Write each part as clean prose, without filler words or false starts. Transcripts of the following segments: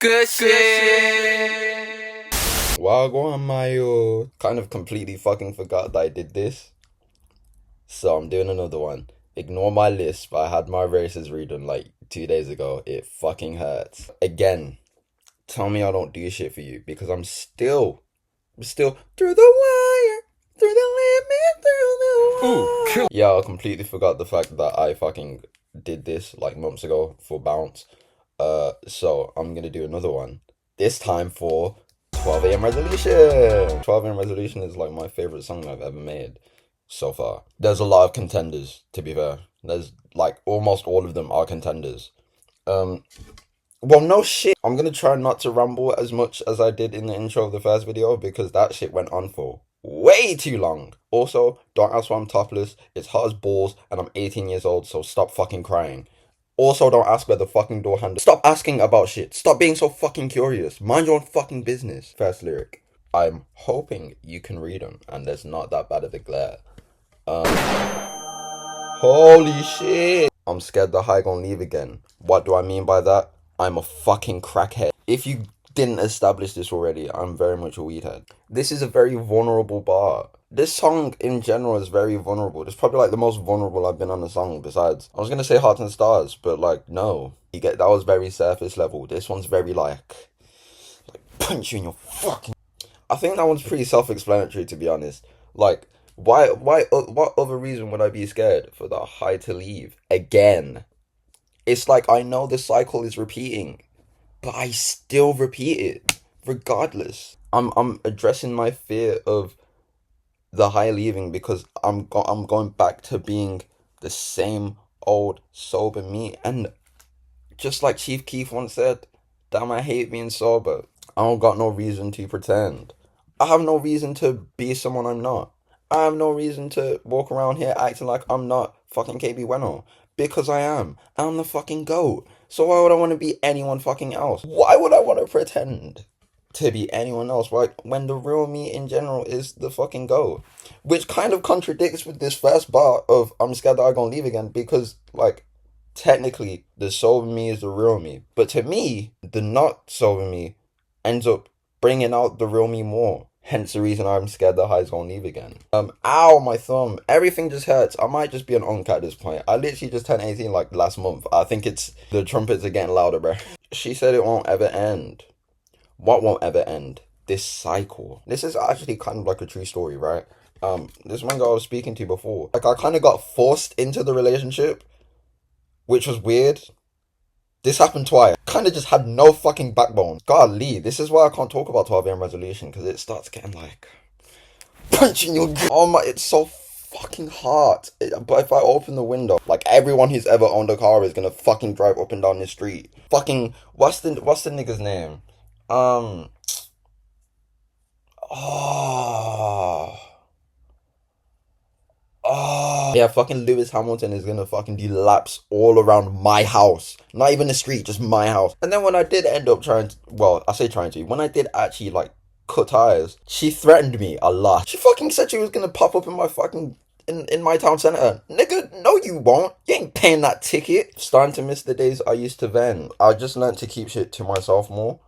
Good shit. Wagwan Mayo. Kind of completely fucking forgot that I did this. So I'm doing another one. Ignore my list, but I had my races reading like 2 days ago. It fucking hurts. Again, tell me I don't do shit for you because I'm still through the wire, through the limit, through the wire. Ooh, kill. Yeah, I completely forgot the fact that I fucking did this like months ago for Bounce. So I'm gonna do another one. This time for 12 a.m. resolution. 12 a.m. resolution is like my favorite song I've ever made so far. There's a lot of contenders, to be fair. There's like almost all of them are contenders. Well, no shit. I'm gonna try not to ramble as much as I did in the intro of the first video because that shit went on for way too long. Also, don't ask why I'm topless. It's hot as balls and I'm 18 years old, so stop fucking crying. Also, don't ask where the fucking door handle. Stop asking about shit. Stop being so fucking curious. Mind your own fucking business. First lyric. I'm hoping you can read them and there's not that bad of a glare. Holy shit. I'm scared the high gon' leave again. What do I mean by that? I'm a fucking crackhead. If you didn't establish this already, I'm very much a weedhead. This is a very vulnerable bar. This song in general is very vulnerable. It's probably like the most vulnerable I've been on a song besides. I was gonna say Hearts and Stars, but like no. That was very surface level. This one's very like punch you in your fucking. I think that one's pretty self-explanatory to be honest. Like what other reason would I be scared for the high to leave again? It's like I know the cycle is repeating, but I still repeat it regardless. I'm addressing my fear of the high leaving because I'm going back to being the same old sober me, and just like Chief Keef once said, damn, I hate being sober. I don't got no reason to pretend. I have no reason to be someone I'm not. I have no reason to walk around here acting like I'm not fucking KB Bueno. Because I am. I'm the fucking GOAT. So why would I want to be anyone fucking else? Why would I want to pretend to be anyone else, right? When the real me in general is the fucking GOAT. Which kind of contradicts with this first bar of I'm scared that I'm gonna leave again because, like, technically the sober me is the real me. But to me, the not sober me ends up bringing out the real me more. Hence the reason I'm scared the high's gonna leave again. Ow, my thumb. Everything just hurts. I might just be an onk at this point. I literally just turned 18 like last month. I think it's the trumpets are getting louder, bro. She said it won't ever end. What won't ever end? This cycle. This is actually kind of like a true story, right? This one girl I was speaking to before. Like I kind of got forced into the relationship, which was weird. This happened twice. Kind of just had no fucking backbone. Golly, this is why I can't talk about 12 a.m. resolution because it starts getting like punching your. Oh my, it's so fucking hard. But if I open the window, like everyone who's ever owned a car is gonna fucking drive up and down the street. Fucking what's the nigga's name? Oh. Oh, yeah, fucking Lewis Hamilton is gonna fucking do laps all around my house. Not even the street, just my house. And then when I did end up when I did actually like cut tires, she threatened me a lot. She fucking said she was gonna pop up in my fucking in my town center. Nigga, no you won't. You ain't paying that ticket. Starting to miss the days I used to vent. I just learned to keep shit to myself more.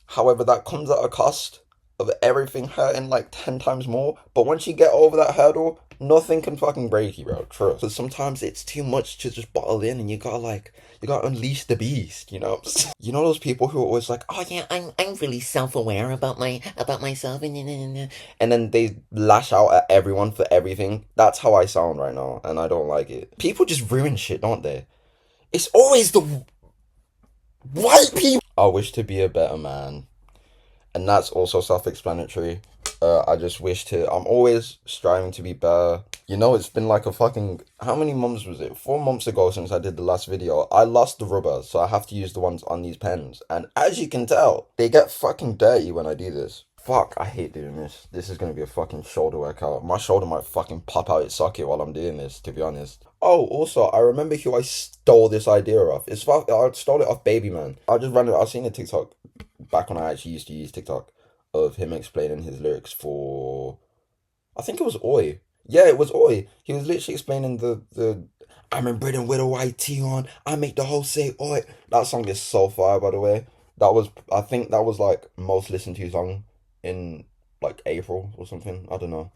However, that comes at a cost of everything hurting like 10 times more. But once you get over that hurdle, nothing can fucking break you, bro. Trust. Because sometimes it's too much to just bottle in, and you gotta unleash the beast, you know? You know those people who are always like, oh yeah, I'm really self-aware about myself, and then they lash out at everyone for everything. That's how I sound right now, and I don't like it. People just ruin shit, don't they? It's always the white people. I wish to be a better man. And that's also self-explanatory. I just wish I'm always striving to be better. You know, it's been like a fucking, how many months was it? 4 months ago since I did the last video. I lost the rubber, so I have to use the ones on these pens. And as you can tell, they get fucking dirty when I do this. Fuck, I hate doing this. This is gonna be a fucking shoulder workout. My shoulder might fucking pop out its socket while I'm doing this, to be honest. Oh, also, I remember who I stole this idea off. I stole it off Baby Man. I've seen a TikTok back when I actually used to use TikTok of him explaining his lyrics for, I think it was Oi. Yeah, it was Oi. He was literally explaining the I'm in Britain with a white tee on. I make the whole say Oi. That song is so fire, by the way. I think that was like most listened to song in like April or something. I don't know.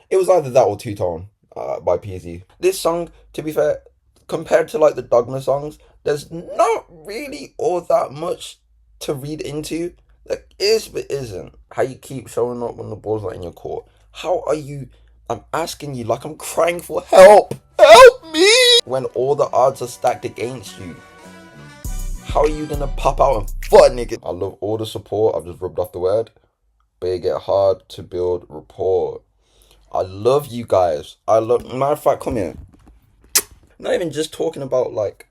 It was either that or Two Tone by PZ. This song, to be fair, compared to like the Dogma songs, there's not really all that much to read into. Like, is but isn't. How you keep showing up when the ball's not in your court. How are you? I'm asking you like I'm crying for help. Help me! When all the odds are stacked against you. How are you gonna pop out and fuck nigga? I love all the support. I've just rubbed off the word. But it get hard to build rapport. I love you guys. Matter of fact, come here. Not even just talking about like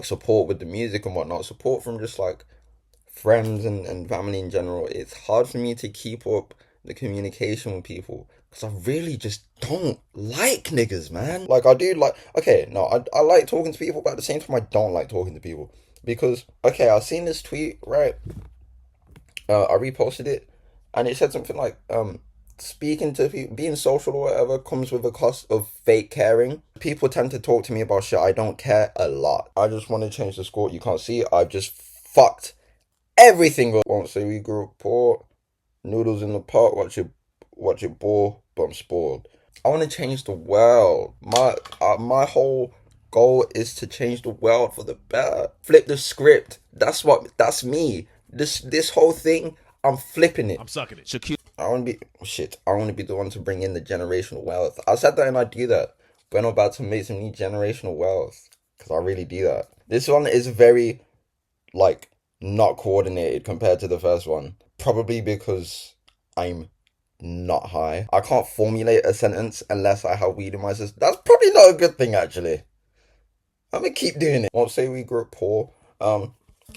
support with the music and whatnot. Support from just like friends and family in general. It's hard for me to keep up the communication with people because I really just don't like niggas, man. Like, I do like, okay, no, I like talking to people, but at the same time I don't like talking to people because, okay, I seen this tweet, right? I reposted it and it said something like speaking to people, being social or whatever, comes with a cost of fake caring. People tend to talk to me about shit I don't care a lot. I just want to change the score. You can't see it. I've just fucked everything up. Won't say we grew up poor. Noodles in the pot. Watch it ball, but I'm spoiled. I want to change the world. My whole goal is to change the world for the better. Flip the script. That's me. This whole thing, I'm flipping it. I'm sucking it. Shaquille. I want to be the one to bring in the generational wealth. I said that and I do that. But I'm about to make some new generational wealth. Because I really do that. This one is very, like, not coordinated compared to the first one. Probably because I'm not high. I can't formulate a sentence unless I have weed in my system. That's probably not a good thing, actually. I'm going to keep doing it. Won't say we grew up poor. I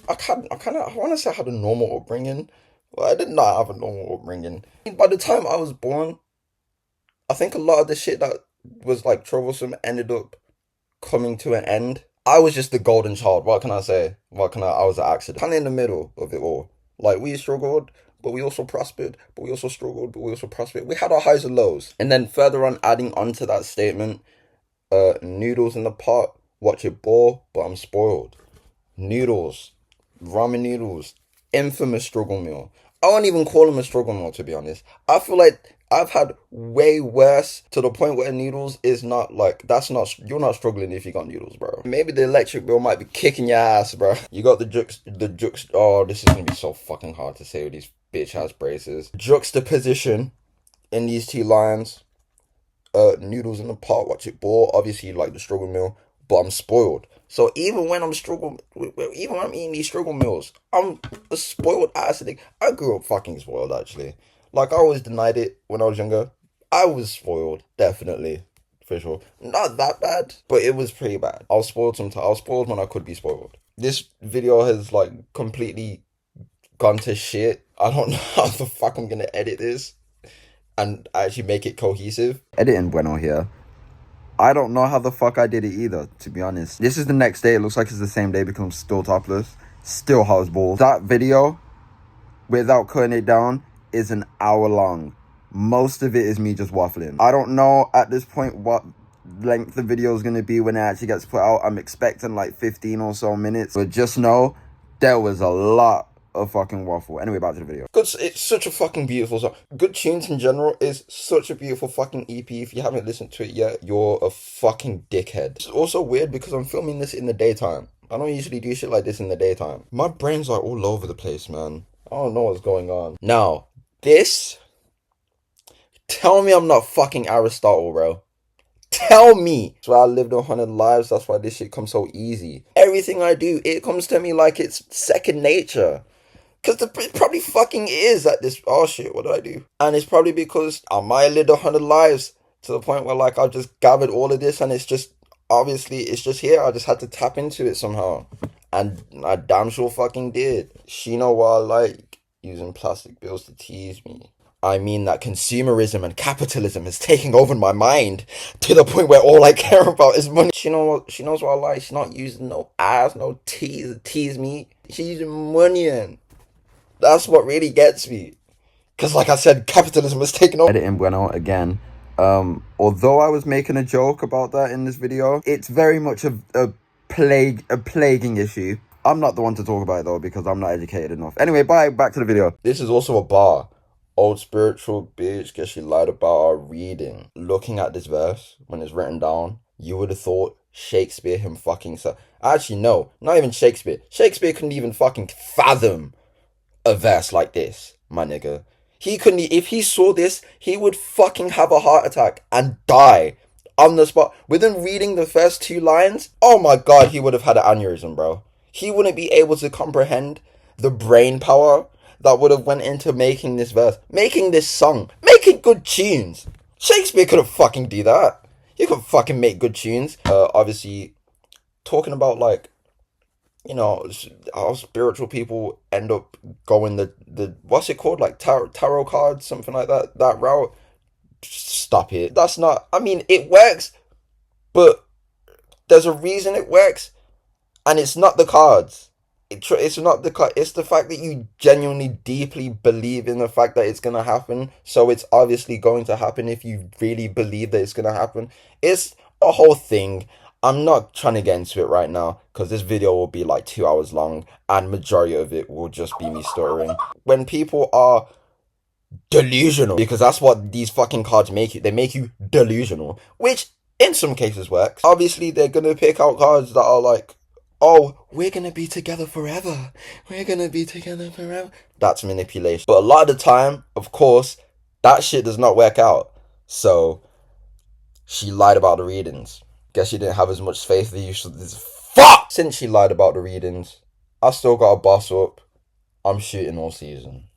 want to say I had a normal upbringing. Well, I did not have a normal upbringing. By the time I was born, I think a lot of the shit that was like troublesome ended up coming to an end. I was just the golden child. What can I say? I was an accident. Kind of in the middle of it all. Like, we struggled, but we also prospered. But we also struggled, but we also prospered. We had our highs and lows. And then further on, adding onto that statement, noodles in the pot, watch it boil, but I'm spoiled. Noodles, ramen noodles, infamous struggle meal. I won't even call them a struggle meal, to be honest. I feel like I've had way worse, to the point where noodles is not like, you're not struggling if you got noodles, bro. Maybe the electric bill might be kicking your ass, bro. You got the oh, this is gonna be so fucking hard to say with these bitch ass braces. Juxtaposition in these two lines, noodles in the pot, watch it boil. Obviously, you like the struggle meal, but I'm spoiled. So even when I'm eating these struggle meals, I'm a spoiled ass nigga. I grew up fucking spoiled, actually. Like, I always denied it when I was younger. I was spoiled, definitely, for sure. Not that bad, but it was pretty bad. I was spoiled sometimes. I was spoiled when I could be spoiled. This video has, like, completely gone to shit. I don't know how the fuck I'm gonna edit this and actually make it cohesive. Editing bueno here. I don't know how the fuck I did it either, to be honest. This is the next day. It looks like it's the same day because I'm still topless. Still hot as balls. That video, without cutting it down, is an hour long. Most of it is me just waffling. I don't know at this point what length the video is going to be when it actually gets put out. I'm expecting like 15 or so minutes. But just know, there was a lot of fucking waffle. Anyway, back to the video. It's such a fucking beautiful song. Good Tunes in general is such a beautiful fucking EP. If you haven't listened to it yet, you're a fucking dickhead. It's also weird because I'm filming this in the daytime. I don't usually do shit like this in the daytime. My brain's like all over the place, man. I don't know what's going on. Now, this... Tell me I'm not fucking Aristotle, bro. Tell me. That's why I lived 100 lives. That's why this shit comes so easy. Everything I do, it comes to me like it's second nature. Because it probably fucking is at this... Oh shit, what did I do? And it's probably because I might have lived 100 lives to the point where like I've just gathered all of this and it's just... Obviously, it's just here. I just had to tap into it somehow. And I damn sure fucking did. She know what I like. Using plastic bills to tease me. I mean that consumerism and capitalism is taking over my mind to the point where all I care about is money. She knows what I like. She's not using no ass, no tease to tease me. She's using money and... That's what really gets me. Because like I said, capitalism is taking over. Editing bueno again. Although I was making a joke about that in this video, it's very much a plaguing issue. I'm not the one to talk about it though because I'm not educated enough. Anyway, bye. Back to the video. This is also a bar. Old spiritual bitch, guess she lied about our reading. Looking at this verse, when it's written down, you would have thought Shakespeare him fucking so. Actually, no, not even Shakespeare. Shakespeare couldn't even fucking fathom a verse like this, my nigga. He couldn't, if he saw this, he would fucking have a heart attack and die on the spot. Within reading the first 2 lines, oh my god, he would have had an aneurysm, bro. He wouldn't be able to comprehend the brain power that would have went into making this verse, making this song, making good tunes. Shakespeare couldn't fucking do that. He could fucking make good tunes. Obviously, talking about like, you know, how spiritual people end up going the what's it called, like tarot cards, something like that route. Stop it. That's not. I mean, it works, but there's a reason it works, and it's not the cards. It's not the card. It's the fact that you genuinely, deeply believe in the fact that it's gonna happen. So it's obviously going to happen if you really believe that it's gonna happen. It's a whole thing. I'm not trying to get into it right now because this video will be like 2 hours long, and majority of it will just be me stuttering. When people are delusional, because that's what these fucking cards make you. They make you delusional, which in some cases works. Obviously, they're gonna pick out cards that are like, oh, we're gonna be together forever. We're gonna be together forever. That's manipulation. But a lot of the time, of course, that shit does not work out. So, she lied about the readings. Guess she didn't have as much faith as you should. Fuck! Since she lied about the readings, I still got a boss up. I'm shooting all season.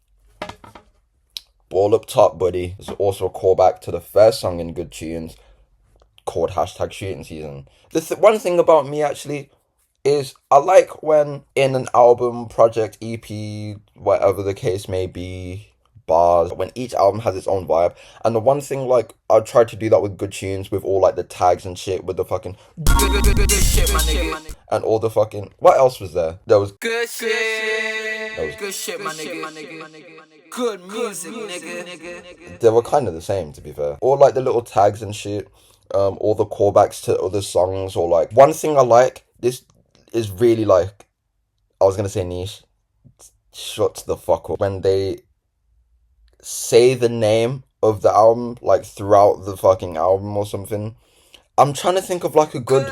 Ball up top, buddy. There's also a callback to the first song in Good Tunes called #shooting season. The one thing about me actually is I like when in an album, project, EP, whatever the case may be, bars, when each album has its own vibe. And the one thing, like, I tried to do that with Good Tunes, with all like the tags and shit, with the fucking Good shit, my nigga. and all the fucking, what else was there? There was Good shit. Good shit, my nigga. Good music, nigga. they were kind of the same, to be fair. All like the little tags and shit, all the callbacks to other songs, or like one thing I like, this is really like, I was gonna say niche, shut the fuck up, when they say the name of the album like throughout the fucking album or something. I'm trying to think of like a good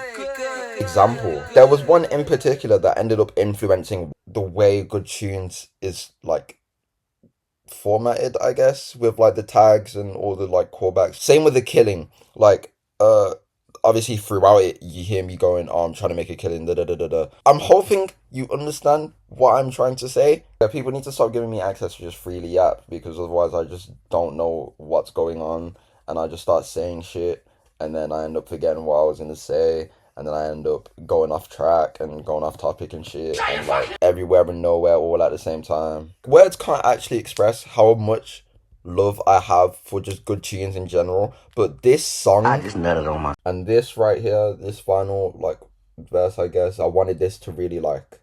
example. There was one in particular that ended up influencing the way Good Tunes is like formatted, I guess, with like the tags and all the like callbacks. Same with The Killing. Like, obviously throughout it you hear me going, oh, I'm trying to make a killing, da da da da da. I'm hoping you understand what I'm trying to say. People need to stop giving me access to just freely yap, because otherwise I just don't know what's going on and I just start saying shit and then I end up forgetting what I was gonna say, and then I end up going off track and going off topic and shit, and like everywhere and nowhere all at the same time. Words can't actually express how much love I have for just Good Tunes in general, but this song, I just nutted on my, and this right here, this final like verse, I guess I wanted this to really like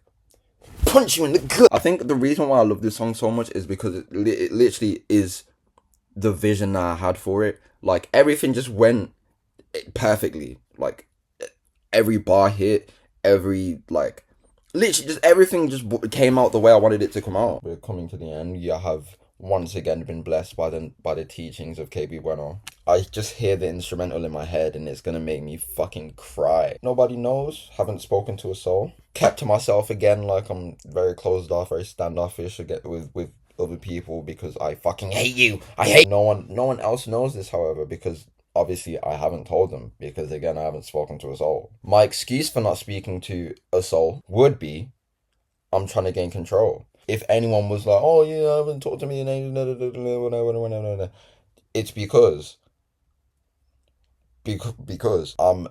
punch you in the gut. I think the reason why I love this song so much is because it literally is the vision that I had for it. Like everything just went perfectly. Like every bar hit, every like literally just everything just came out the way I wanted it to come out. We're coming to the end. You have once again been blessed by the teachings of KB Bueno. I just hear the instrumental in my head and it's gonna make me fucking cry. Nobody knows, haven't spoken to a soul. Kept to myself again, like I'm very closed off, very standoffish again with other people because I fucking hate you. I hate no one else knows this, however, because obviously I haven't told them, because again I haven't spoken to a soul. My excuse for not speaking to a soul would be I'm trying to gain control. If anyone was like, oh yeah, I haven't talked to me in ages, whatever, it's because I'm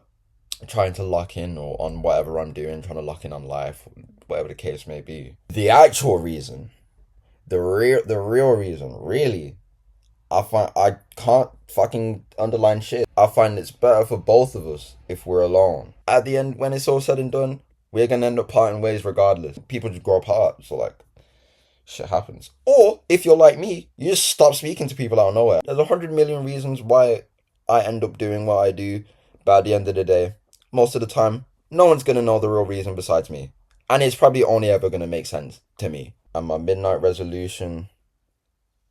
trying to lock in on whatever I'm doing, trying to lock in on life, whatever the case may be. The actual reason, the real reason, really, I find I can't fucking underline shit. I find it's better for both of us if we're alone. At the end, when it's all said and done, we're gonna end up parting ways regardless. People just grow apart, so like, shit happens. Or if you're like me, you just stop speaking to people out of nowhere. There's 100 million reasons why I end up doing what I do, but at the end of the day, most of the time, no one's gonna know the real reason besides me. And it's probably only ever going to make sense to me. And my midnight resolution,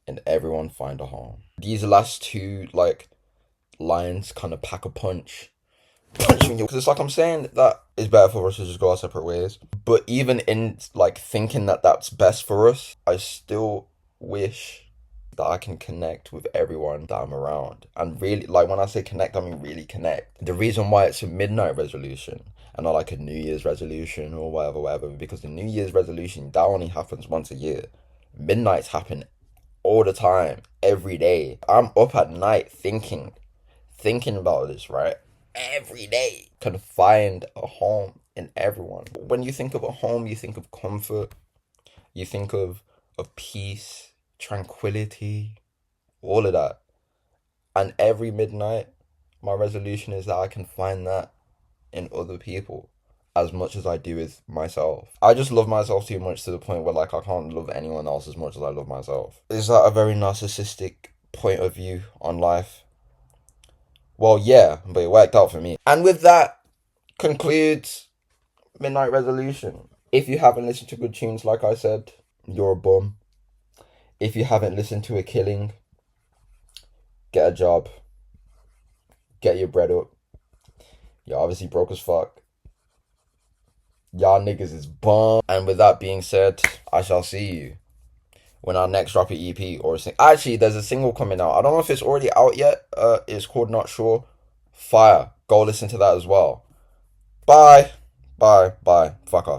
and everyone find a home. These last two, like, lines kind of pack a punch. Punching you. Because it's like I'm saying that it's better for us to just go our separate ways. But even in, like, thinking that that's best for us, I still wish that I can connect with everyone that I'm around. And really, like, when I say connect, I mean really connect. The reason why it's a midnight resolution and not like a New Year's resolution or whatever, because the New Year's resolution, that only happens once a year. Midnights happen all the time, every day. I'm up at night thinking about this, right? Every day. Can find a home in everyone. When you think of a home, you think of comfort. You think of peace, tranquility, all of that. And every midnight, my resolution is that I can find that in other people as much as I do with myself. I just love myself too much to the point where, like, I can't love anyone else as much as I love myself. Is that a very narcissistic point of view on life? Well, yeah, but it worked out for me. And with that concludes Midnight Resolution. If you haven't listened to good tunes, like I said, you're a bum. If you haven't listened to a killing, get a job. Get your bread up. You're obviously broke as fuck. Y'all niggas is bum. And with that being said, I shall see you when I next drop an EP or a single. Actually, there's a single coming out. I don't know if it's already out yet. It's called Not Sure. Fire. Go listen to that as well. Bye. Bye. Fuck off.